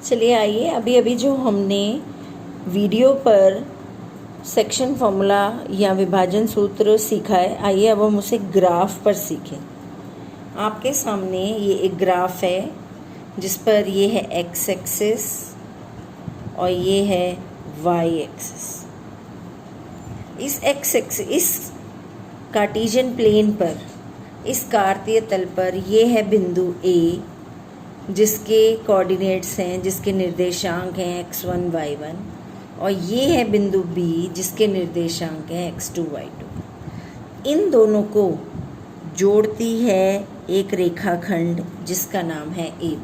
चलिए आइए, अभी अभी जो हमने वीडियो पर सेक्शन फॉर्मूला या विभाजन सूत्र सीखा है, आइए अब हम उसे ग्राफ पर सीखें। आपके सामने ये एक ग्राफ है जिस पर ये है एक्स एक्सिस और ये है वाई एक्सिस। इस कार्टेशियन प्लेन पर, इस कार्तीय तल पर ये है बिंदु ए जिसके कोऑर्डिनेट्स हैं, जिसके निर्देशांक हैं x1 y1, और ये है बिंदु बी जिसके निर्देशांक हैं x2 y2। इन दोनों को जोड़ती है एक रेखाखंड जिसका नाम है AB।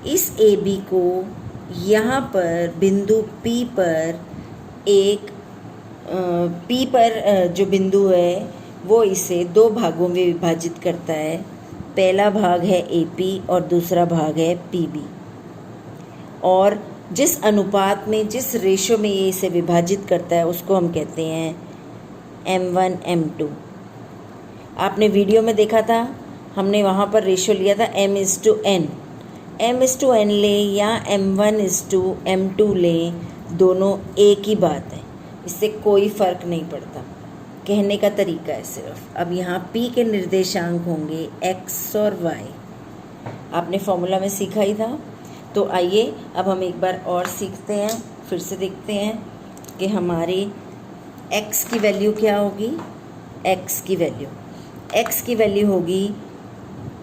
इस AB को यहाँ पर बिंदु P पर P पर जो बिंदु है वो इसे दो भागों में विभाजित करता है। पहला भाग है AP और दूसरा भाग है PB, और जिस अनुपात में, जिस रेशो में ये इसे विभाजित करता है उसको हम कहते हैं M1 M2। आपने वीडियो में देखा था, हमने वहाँ पर रेशो लिया था M:n। M:n ले या M1:m2 ले, दोनों एक ही बात है, इससे कोई फ़र्क नहीं पड़ता। कहने का तरीका है सिर्फ। अब यहाँ P के निर्देशांक होंगे x और y, आपने फॉर्मूला में सीखा ही था। तो आइए अब हम एक बार और सीखते हैं, फिर से देखते हैं कि हमारी x की वैल्यू क्या होगी। x की वैल्यू होगी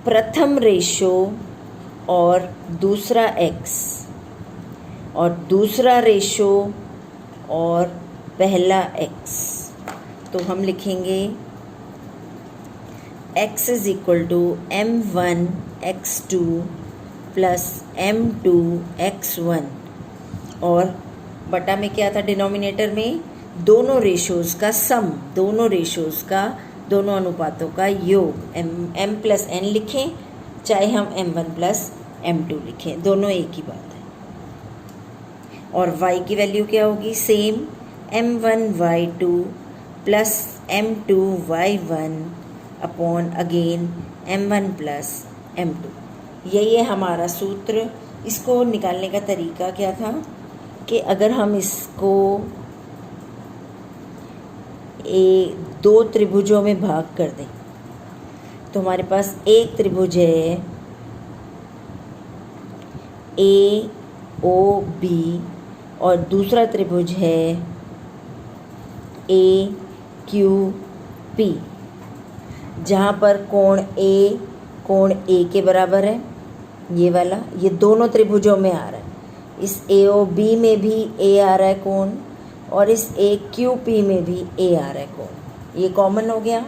प्रथम रेशो और दूसरा x, और दूसरा रेशो और पहला x। तो हम लिखेंगे x is equal to m1 x2 plus m2 x1, और बटा में क्या था डिनोमिनेटर में, दोनों रेशोज़ का सम, दोनों अनुपातों का योग। m प्लस n लिखें चाहे हम m1 प्लस m2 लिखें, दोनों एक ही बात है। और y की वैल्यू क्या होगी, same m1 y2 plus m2 y1 upon again m1 plus m2। यही है हमारा सूत्र। इसको निकालने का तरीका क्या था कि अगर हम इसको दो त्रिभुजों में भाग कर दें तो हमारे पास एक त्रिभुज है AOB और दूसरा त्रिभुज है AQP, जहाँ पर कोण A के बराबर है, ये वाला, ये दोनों त्रिभुजों में आ रहा है। इस AOB में भी A आ रहा है कोण, और इस AQP में भी A आ रहा है कोण, ये कॉमन हो गया।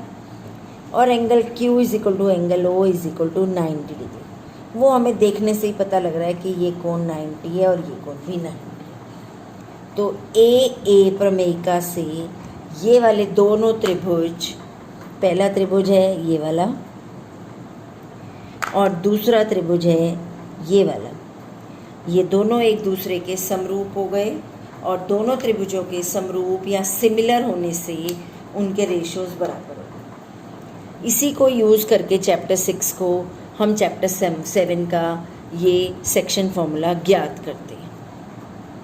और angle Q is equal to angle O is equal to 90 degree. वो हमें देखने से ही पता लग रहा है कि ये कोण 90 है और ये कोण भी 90 है। तो AA प्रमेयिका से ये वाले दोनों त्रिभुज, पहला त्रिभुज है ये वाला और दूसरा त्रिभुज है ये वाला, ये दोनों एक दूसरे के समरूप हो गए, और दोनों त्रिभुजों के समरूप या सिमिलर होने से उनके रेशोज़ बराबर हो गए। इसी को यूज़ करके चैप्टर 6 को हम चैप्टर 7 का ये सेक्शन फॉर्मूला ज्ञात करते हैं।